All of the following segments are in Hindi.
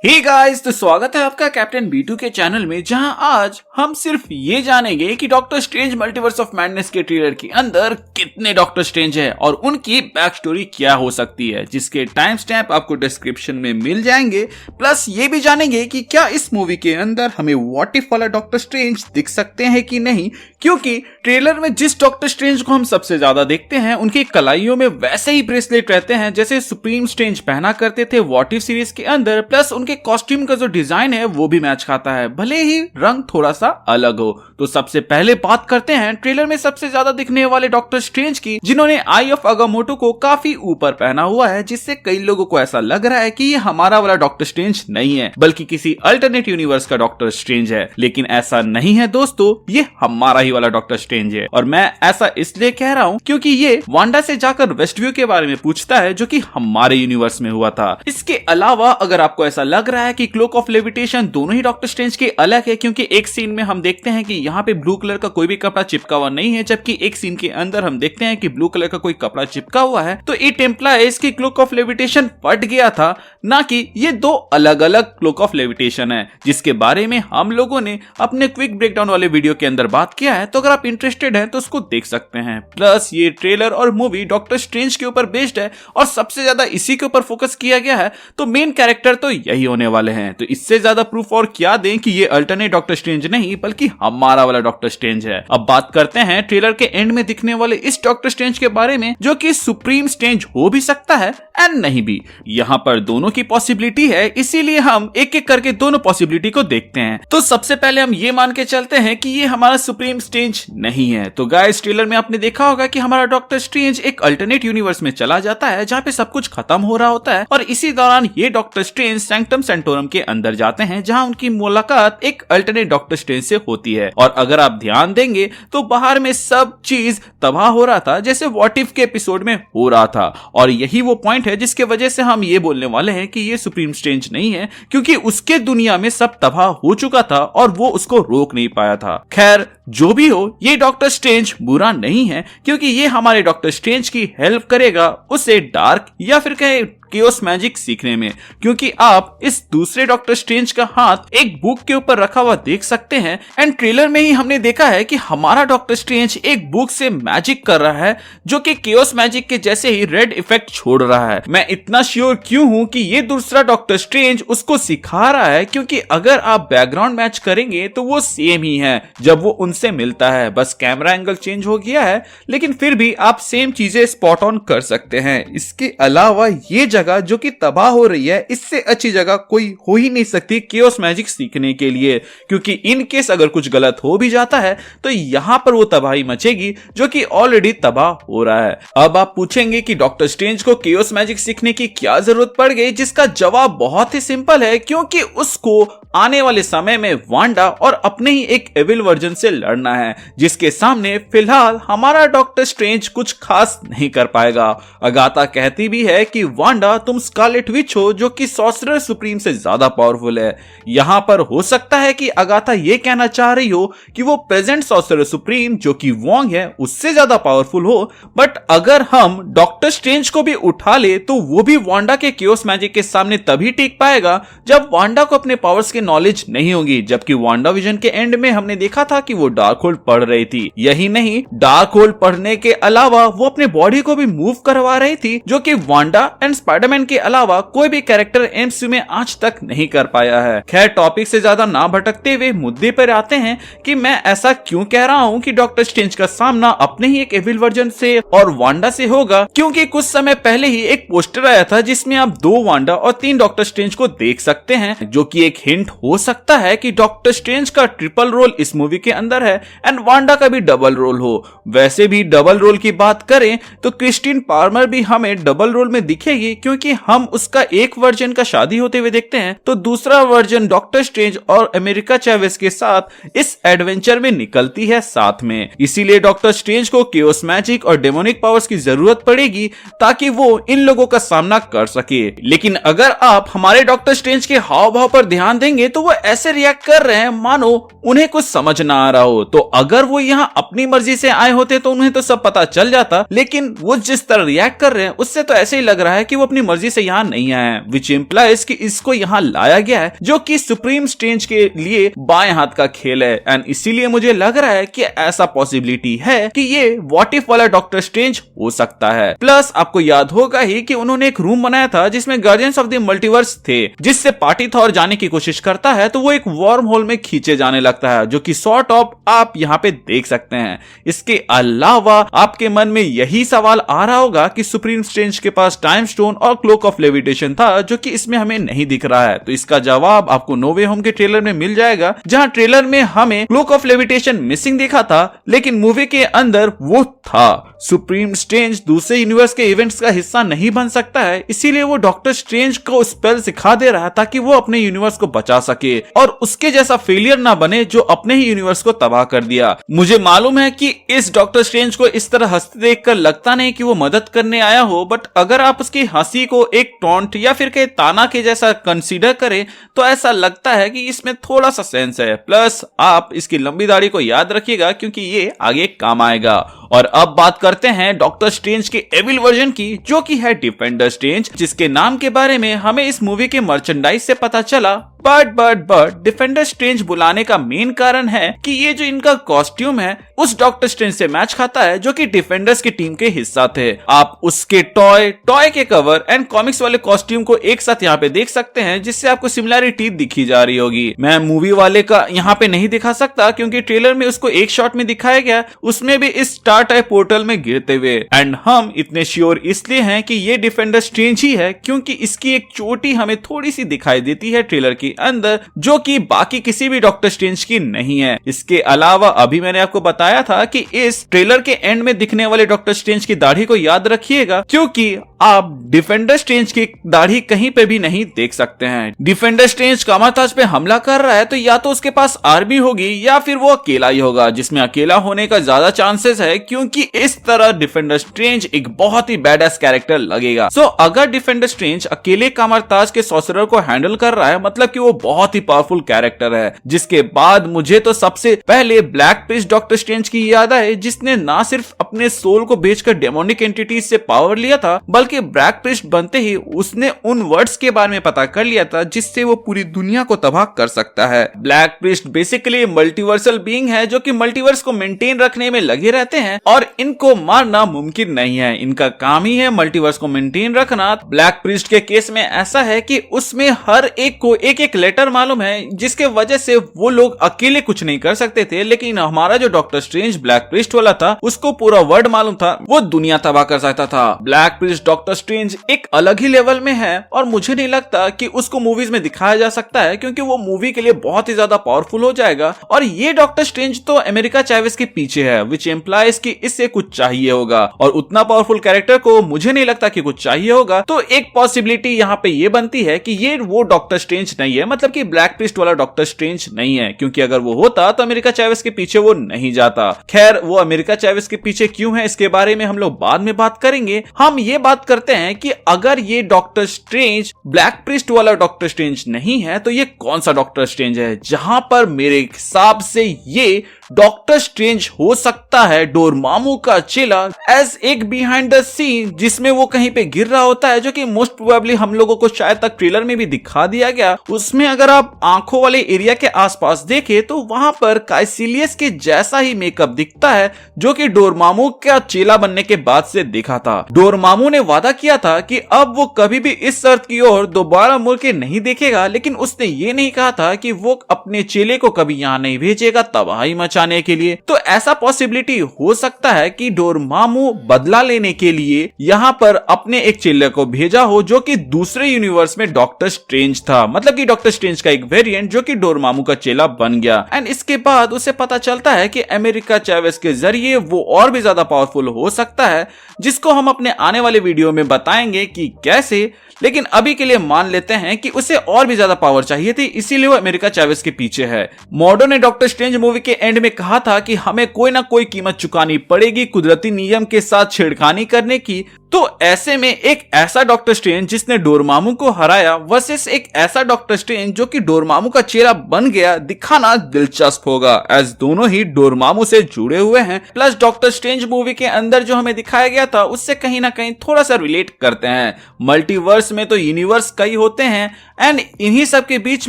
हे गाइस, तो स्वागत है आपका कैप्टन B2 के चैनल में, जहां आज हम सिर्फ ये जानेंगे कि doctor strange multiverse of madness के ट्रेलर के अंदर कितने डॉक्टर स्ट्रेंज है और उनकी बैक स्टोरी क्या हो सकती है, जिसके टाइम स्टैम्प आपको डिस्क्रिप्शन में मिल जाएंगे। प्लस ये भी जानेंगे कि क्या इस मूवी के अंदर हमें व्हाट इफ वाला डॉक्टर स्ट्रेंज दिख सकते हैं कि नहीं, क्योंकि ट्रेलर में जिस डॉक्टर स्ट्रेंज को हम सबसे ज्यादा देखते हैं उनकी कलाइयों में वैसे ही ब्रेसलेट रहते हैं जैसे सुप्रीम स्ट्रेंज पहना करते थे व्हाट इफ सीरीज के अंदर। प्लस उनके कॉस्ट्यूम का जो डिजाइन है वो भी मैच खाता है, भले ही रंग थोड़ा सा अलग हो। तो सबसे पहले बात करते हैं ट्रेलर में सबसे ज्यादा दिखने वाले डॉक्टर स्ट्रेंज की, जिन्होंने आई ऑफ अगामोटो को काफी ऊपर पहना हुआ है, जिससे कई लोगों को ऐसा लग रहा है कि ये हमारा वाला डॉक्टर स्ट्रेंज नहीं है बल्कि किसी अल्टरनेट यूनिवर्स का डॉक्टर स्ट्रेंज है। लेकिन ऐसा नहीं है दोस्तों, ये हमारा ही वाला डॉक्टर स्ट्रेंज है। और मैं ऐसा इसलिए कह रहा हूँ क्योंकि ये वांडा से जाकर वेस्टव्यू के बारे में पूछता है, जो कि हमारे यूनिवर्स में हुआ था। इसके अलावा अगर आपको ऐसा लग रहा है कि क्लोक ऑफ लेविटेशन दोनों ही डॉक्टर स्ट्रेंज के अलग है, क्योंकि एक सीन में हम देखते हैं कि यहाँ पे ब्लू कलर का कोई भी कपड़ा चिपका हुआ नहीं है, जबकि एक सीन के अंदर हम देखते हैं कि ब्लू कलर का कोई कपड़ा चिपका हुआ है, तो इट इम्प्लाइज कि क्लोक ऑफ लेविटेशन फट गया था, ना कि ये दो अलग अलग क्लोक ऑफ लेविटेशन है, जिसके बारे में हम लोगों ने अपने क्विक ब्रेकडाउन वाले वीडियो के अंदर बात किया है। तो अगर आप इंटरेस्टेड हैं तो उसको देख सकते हैं। प्लस ये ट्रेलर और मूवी डॉक्टर स्ट्रेंज के ऊपर बेस्ड है और सबसे ज्यादा इसी के ऊपर फोकस किया गया है, तो मेन कैरेक्टर तो यही होने वाले हैं। तो इससे ज्यादा प्रूफ और क्या दें कि ये अल्टरनेट डॉक्टर स्ट्रेंज नहीं बल्कि हमारा वाला डॉक्टर स्ट्रेंज है। अब बात करते हैं ट्रेलर के एंड में दिखने वाले इस डॉक्टर स्ट्रेंज के बारे में, जो कि सुप्रीम स्ट्रेंज हो भी सकता है एंड नहीं भी। यहाँ पर दोनों की पॉसिबिलिटी है, इसीलिए हम एक एक करके दोनों पॉसिबिलिटी को देखते हैं। तो सबसे पहले हम ये मान के चलते हैं कि ये हमारा सुप्रीम स्ट्रेंज नहीं है। तो गाइस, ट्रेलर में आपने देखा होगा कि हमारा डॉक्टर स्ट्रेंज एक अल्टरनेट यूनिवर्स में चला जाता है जहाँ पे सब कुछ खत्म हो रहा होता है, और इसी दौरान ये डॉक्टर स्ट्रेंज सैंक्टम सेंटोरम के अंदर जाते हैं, जहां उनकी मुलाकात एक अल्टरनेट डॉक्टर स्ट्रेंज से होती है। और अगर आप ध्यान देंगे तो बाहर में सब चीज तबाह हो रहा था जैसे व्हाट इफ के एपिसोड में हो रहा था, और यही वो पॉइंट है जिसके वजह से हम ये बोलने वाले हैं कि ये सुप्रीम स्ट्रेंज नहीं है, क्योंकि उसके दुनिया में सब तबाह हो चुका था और वो उसको रोक नहीं पाया था। खैर, जो भी हो, ये डॉक्टर स्ट्रेंज बुरा नहीं है, क्योंकि ये हमारे डॉक्टर स्ट्रेंज की हेल्प करेगा उसे डार्क या फिर कहे केओस मैजिक सीखने में, क्योंकि आप इस दूसरे डॉक्टर स्ट्रेंज का हाथ एक बुक के ऊपर रखा हुआ देख सकते हैं। एंड ट्रेलर में ही हमने देखा है कि हमारा डॉक्टर स्ट्रेंज एक बुक से मैजिक कर रहा है, जो कि केओस मैजिक के जैसे ही रेड इफेक्ट छोड़ रहा है। मैं इतना श्योर क्यों हूं कि ये दूसरा डॉक्टर स्ट्रेंज उसको सिखा रहा है, क्योंकि अगर आप बैकग्राउंड मैच करेंगे तो वो सेम ही है जब वो उनसे मिलता है, बस कैमरा एंगल चेंज हो गया है, लेकिन फिर भी आप सेम चीजें स्पॉट ऑन कर सकते हैं। इसके अलावा ये जगह जो कि तबाह हो रही है, इससे अच्छी जगह कोई हो ही नहीं सकती केओस मैजिक सीखने के लिए, क्योंकि इन केस अगर कुछ गलत हो भी जाता है तो यहां पर वो तबाही मचेगी जो कि ऑलरेडी तबाह हो रहा है। अब आप पूछेंगे कि डॉक्टर स्ट्रेंज को केओस मैजिक सीखने की क्या जरूरत पड़ गई, जिसका जवाब बहुत ही सिंपल है, क्योंकि उसको आने वाले समय में वांडा और अपने ही एक एविल वर्जन से लड़ना है, जिसके सामने फिलहाल हमारा डॉक्टर स्ट्रेंज कुछ खास नहीं कर पाएगा। अगाथा कहती भी है कि वांडा, तुम स्कारलेट विच हो जो कि सॉर्सरर सुप्रीम से ज्यादा पावरफुल है। यहां पर हो सकता है कि अगाथा ये कहना चाह रही हो कि वो प्रेजेंट सॉर्सरर सुप्रीम जो कि वोंग है उससे ज्यादा पावरफुल हो, बट अगर हम डॉक्टर स्ट्रेंज को भी उठा ले तो वो भी वांडा के केओस मैजिक के सामने तभी टिक पाएगा जब वांडा को अपने पावर्स के नॉलेज नहीं होगी। जबकि वांडा विजन के एंड में हमने देखा था कि वो डार्क होल्ड पढ़ रही थी। यही नहीं, डार्क होल्ड पढ़ने के अलावा वो अपने बॉडी को भी मूव करवा रही थी, जो कि वांडा एंड स्पाइडरमैन के अलावा कोई भी कैरेक्टर एमसीयू में आज तक नहीं कर पाया है। खैर, टॉपिक से ज्यादा ना भटकते हुए मुद्दे पर आते हैं कि मैं ऐसा क्यों कह रहा हूं कि डॉक्टर स्ट्रेंज का सामना अपने ही एक एविल वर्जन से और वांडा से होगा, क्योंकि कुछ समय पहले ही एक पोस्टर आया था जिसमें आप 2 वांडा और 3 डॉक्टर स्ट्रेंज को देख सकते हैं, जो कि एक हिंट हो सकता है कि डॉक्टर स्ट्रेंज का ट्रिपल रोल इस मूवी के अंदर है एंड वांडा का भी डबल रोल हो। वैसे भी डबल रोल की बात करें तो क्रिस्टीन पार्मर भी हमें डबल रोल में दिखेगी, क्योंकि हम उसका एक वर्जन का शादी होते हुए देखते हैं तो दूसरा वर्जन डॉक्टर स्ट्रेंज और अमेरिका चैवेस के साथ इस एडवेंचर में निकलती है साथ में। इसीलिए डॉक्टर स्ट्रेंज को केओस मैजिक और डेमोनिक पावर्स की जरूरत पड़ेगी ताकि वो इन लोगों का सामना कर सके। लेकिन अगर आप हमारे डॉक्टर स्ट्रेंज के हाव भाव पर ध्यान देंगे तो वो ऐसे रिएक्ट कर रहे हैं मानो उन्हें कुछ समझ ना आ रहा हो। तो अगर वो यहाँ अपनी मर्जी से आए होते तो उन्हें तो सब पता चल जाता, लेकिन वो जिस तरह रिएक्ट कर रहे हैं उससे तो ऐसे ही लग रहा है कि वो अपनी मर्जी से यहाँ नहीं आए हैं, विच इम्प्लाइज कि इसको यहाँ लाया गया है जो कि सुप्रीम स्ट्रेंज के लिए बाएं हाथ का खेल है। एंड इसीलिए मुझे लग रहा है कि ऐसा पॉसिबिलिटी है कि ये व्हाट इफ वाला डॉक्टर स्ट्रेंज हो सकता है। प्लस आपको याद होगा ही कि उन्होंने एक रूम बनाया था जिसमें गार्डियंस ऑफ द मल्टीवर्स थे, जिससे पार्टी थॉर जाने की कोशिश करता है तो वो एक वार्म होल में खींचे जाने लगता है, जो कि सॉर्ट ऑफ आप यहाँ पे देख सकते हैं। इसके अलावा आपके मन में यही सवाल आ रहा होगा कि सुप्रीम स्ट्रेंज के पास टाइम स्टोन और क्लोक ऑफ लेविटेशन था, जो कि इसमें हमें नहीं दिख रहा है। तो इसका जवाब आपको नो वे होम के ट्रेलर में मिल जाएगा, जहां ट्रेलर में हमें क्लोक ऑफ लेविटेशन मिसिंग दिखा था, लेकिन मूवी के अंदर वो था। सुप्रीम स्ट्रेंज दूसरे यूनिवर्स के इवेंट्स का हिस्सा नहीं बन सकता है, इसीलिए वो डॉक्टर स्ट्रेंज को स्पेल सिखा दे रहा है ताकि वो अपने यूनिवर्स को बचा सके और उसके जैसा फेलियर ना बने जो अपने ही यूनिवर्स को तबाह कर दिया। मुझे मालूम है कि इस डॉक्टर स्ट्रेंज को इस तरह हंसते देखकर लगता नहीं कि वो मदद करने आया हो, बट अगर आप उसकी हंसी को एक टॉन्ट या फिर के ताना के जैसा कंसीडर करें तो ऐसा लगता है कि इसमें थोड़ा सा सेंस है। प्लस आप इसकी लंबी दाढ़ी को याद रखिएगा क्योंकि ये आगे काम आएगा। और अब बात करते हैं डॉक्टर स्ट्रेंज के एविल वर्जन की, जो कि है डिफेंडर स्ट्रेंज, जिसके नाम के बारे में हमें इस मूवी के मर्चेंडाइज से पता चला। बट डिफेंडर स्ट्रेंज बुलाने का मेन कारण है कि ये जो इनका कॉस्ट्यूम है उस डॉक्टर स्ट्रेंज से मैच खाता है जो कि डिफेंडर्स की टीम के हिस्सा थे। आप उसके टॉय के कवर एंड कॉमिक्स वाले कॉस्ट्यूम को एक साथ यहाँ पे देख सकते हैं, जिससे आपको सिमिलैरिटी दिखी जा रही होगी। मैं मूवी वाले का यहाँ पे नहीं दिखा सकता क्योंकि ट्रेलर में उसको एक शॉट में दिखाया गया, उसमें भी इस स्टार टाइप पोर्टल में गिरते हुए। एंड हम इतने श्योर इसलिए हैं कि ये डिफेंडर स्ट्रेंज ही है क्योंकि इसकी एक चोटी हमें थोड़ी सी दिखाई देती है ट्रेलर के अंदर, जो कि बाकी किसी भी डॉक्टर स्ट्रेंज की नहीं है। इसके अलावा अभी मैंने आपको बताया था कि इस ट्रेलर के एंड में दिखने वाले डॉक्टर स्ट्रेंज की दाढ़ी को याद रखिएगा, क्योंकि आप डिफेंडर स्ट्रेंज की दाढ़ी कहीं पे भी नहीं देख सकते हैं। डिफेंडर स्ट्रेंज कामाताज पे हमला कर रहा है तो या तो उसके पास आर्मी होगी या फिर वो अकेला ही होगा, जिसमें अकेला होने का ज्यादा चांसेस है क्योंकि इस तरह डिफेंडर स्ट्रेंज एक बहुत ही बैडएस कैरेक्टर लगेगा। सो अगर डिफेंडर स्ट्रेंज अकेले कामाताज के सॉर्सरर को हैंडल कर रहा है, मतलब कि वो बहुत ही पावरफुल कैरेक्टर है। जिसके बाद मुझे तो सबसे पहले ब्लैक प्रिस्ट डॉक्टर स्ट्रेंज की याद आए, जिसने ना सिर्फ अपने सोल को बेचकर डेमोनिक एंटिटीज से पावर लिया था, बल्कि ब्लैक प्रिस्ट बनते ही उसने उन वर्ड्स के बारे में पता कर लिया था जिससे वो पूरी दुनिया को तबाह कर सकता है। Black priest basically multiversal being है जो कि मल्टीवर्स को मेंटेन रखने में लगे रहते हैं और इनको मारना मुमकिन नहीं है। इनका काम ही है मल्टीवर्स को मेंटेन रखना। ब्लैक प्रिस्ट के केस में ऐसा है कि उसमें हर एक को एक एक लेटर मालूम है, जिसके वजह से वो लोग अकेले कुछ नहीं कर सकते थे, लेकिन हमारा जो डॉक्टर स्ट्रेंज ब्लैक प्रिस्ट वाला था उसको पूरा वर्ड मालूम था, वो दुनिया तबाह कर सकता था। ब्लैक प्रिस्ट डॉक्टर स्ट्रेंज एक अलग ही लेवल में है और मुझे नहीं लगता कि उसको मूवीज में दिखाया जा सकता है, क्योंकि वो मूवी के लिए बहुत ही ज्यादा पावरफुल हो जाएगा। और ये डॉक्टर स्ट्रेंज तो अमेरिका चैवेस के पीछे है, विच एम्प्लाइज कि इससे कुछ चाहिए होगा, और उतना पावरफुल कैरेक्टर को मुझे नहीं लगता कि कुछ चाहिए होगा। तो एक पॉसिबिलिटी यहाँ पे ये बनती है कि ये वो डॉक्टर स्ट्रेंज नहीं है, मतलब कि ब्लैक प्रिस्ट वाला डॉक्टर स्ट्रेंज नहीं है, क्योंकि अगर वो होता तो अमेरिका चैवेस के पीछे वो नहीं जाता। खैर, वो अमेरिका चैवेस के पीछे क्यों है इसके बारे में हम लोग बाद में बात करेंगे। हम ये बात करते हैं कि अगर ये डॉक्टर स्ट्रेंज ब्लैक प्रिस्ट वाला डॉक्टर स्ट्रेंज नहीं है तो ये कौन सा डॉक्टर स्ट्रेंज है, जहां पर मेरे हिसाब से ये डॉक्टर स्ट्रेंज हो सकता है डोरमामू का चेला, एज एक बिहाइंड द सीन जिसमें वो कहीं पे गिर रहा होता है, जो कि मोस्ट प्रोबेबली हम लोगों को शायद तक ट्रेलर में भी दिखा दिया गया। उसमें अगर आप आंखों वाले एरिया के आसपास देखें तो वहां पर काइसिलियस के जैसा ही मेकअप दिखता है, जो कि डोरमामू का चेला बनने के बाद से दिखा था। डोरमामू ने वादा किया था कि अब वो कभी भी इस अर्थ की ओर दोबारा मुड़ के नहीं देखेगा, लेकिन उसने ये नहीं कहा था कि वो अपने चेले को कभी यहाँ नहीं भेजेगा तबाही मचाने के लिए। तो ऐसा पॉसिबिलिटी हो सकता है कि डोरमामू बदला लेने के लिए यहाँ पर अपने एक चेले को भेजा हो, जो कि दूसरे यूनिवर्स में डॉक्टर स्ट्रेंज था, मतलब कि डॉक्टर स्ट्रेंज का एक वेरिएंट जो कि डोरमामू का चेला बन गया। एंड इसके बाद उसे पता चलता है कि अमेरिका चैवेस के जरिए वो और भी ज्यादा पावरफुल हो सकता है, जिसको हम अपने आने वाले वीडियो में बताएंगे कि कैसे। लेकिन अभी के लिए मान लेते हैं कि उसे और भी ज्यादा पावर चाहिए थी, इसीलिए वो अमेरिका चैवेस के पीछे है। मॉर्डो ने डॉक्टर स्ट्रेंज मूवी के एंड में कहा था कि हमें कोई ना कोई कीमत चुकानी पड़ेगी कुदरती नियम के साथ छेड़खानी करने की, तो ऐसे में एक ऐसा डॉक्टर स्ट्रेंज जिसने डोरमामू को हराया वर्सेस एक ऐसा डॉक्टर स्ट्रेंज जो कि डोरमामू का चेहरा बन गया दिखाना दिलचस्प होगा, एज दोनों ही डोरमामू से जुड़े हुए हैं। प्लस डॉक्टर स्ट्रेंज मूवी के अंदर जो हमें दिखाया गया था उससे कहीं ना कहीं थोड़ा सा रिलेट करते हैं। मल्टीवर्स में तो यूनिवर्स कई होते हैं एंड इन्हीं सब के बीच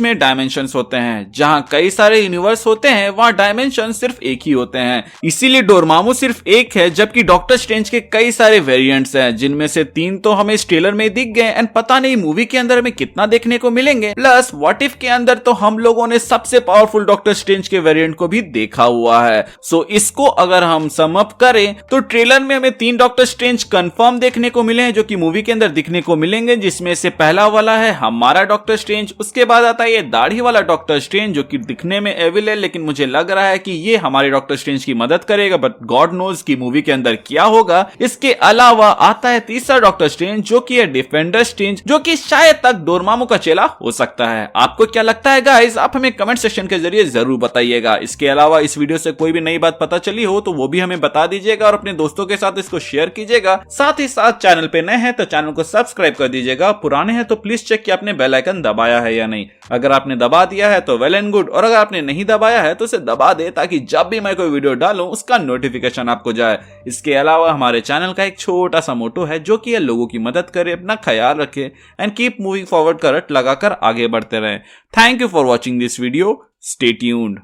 में डायमेंशंस होते हैं। जहां कई सारे यूनिवर्स होते हैं वहां डायमेंशन सिर्फ एक ही होते हैं, इसीलिए डोरमामू सिर्फ एक है, जबकि डॉक्टर स्ट्रेंज के कई सारे वेरिएंट्स हैं, जिनमें से 3 तो हमें इस ट्रेलर में दिख गए एंड पता नहीं मूवी के अंदर हमें कितना देखने को मिलेंगे। प्लस व्हाट इफ के अंदर तो हम लोगों ने सबसे पावरफुल डॉक्टर स्ट्रेंज के वेरिएंट को भी देखा हुआ है। सो इसको अगर हम सम अप करें तो ट्रेलर में हमें 3 डॉक्टर स्ट्रेंज कंफर्म देखने को मिले हैं जो कि मूवी के अंदर दिखने को मिलेंगे, जिसमें से पहला वाला है हमारा डॉक्टर स्ट्रेंज, उसके बाद आता है ये दाढ़ी वाला डॉक्टर स्ट्रेंज जो कि दिखने में एविल है, लेकिन मुझे लग रहा है कि ये हमारे डॉक्टर स्ट्रेंज की मदद करेगा, बट गॉड नोज की मूवी के अंदर क्या होगा। इसके अलावा आता है तीसरा डॉक्टर स्ट्रेंज जो कि है डिफेंडर स्ट्रेंज, जो कि शायद तक डोरमामू का चेला हो सकता है। आपको क्या लगता है गाइस? आप हमें कमेंट सेक्शन के जरिए जरूर बताइएगा। इसके अलावा इस वीडियो से कोई भी नई बात पता चली हो तो वो भी हमें बता दीजिएगा और अपने दोस्तों के साथ इसको शेयर कीजिएगा। साथ ही साथ चैनल पे नए हैं तो चैनल को सब्सक्राइब कर दीजिएगा, पुराने हैं तो प्लीज चेक कि आपने बेल आइकन दबाया है या नहीं। अगर आपने दबा दिया है तो वेल एंड गुड, और अगर आपने नहीं दबाया है तो उसे दबा दे ताकि जब भी मैं कोई वीडियो डालूं उसका नोटिफिकेशन आपको जाए। इसके अलावा हमारे चैनल का एक छोटा सा मोटो है जो कि लोगों की मदद करे, अपना ख्याल रखे एंड कीप मूविंग फॉरवर्ड का रट लगाकर आगे बढ़ते रहें। Thank you for watching this video, stay tuned.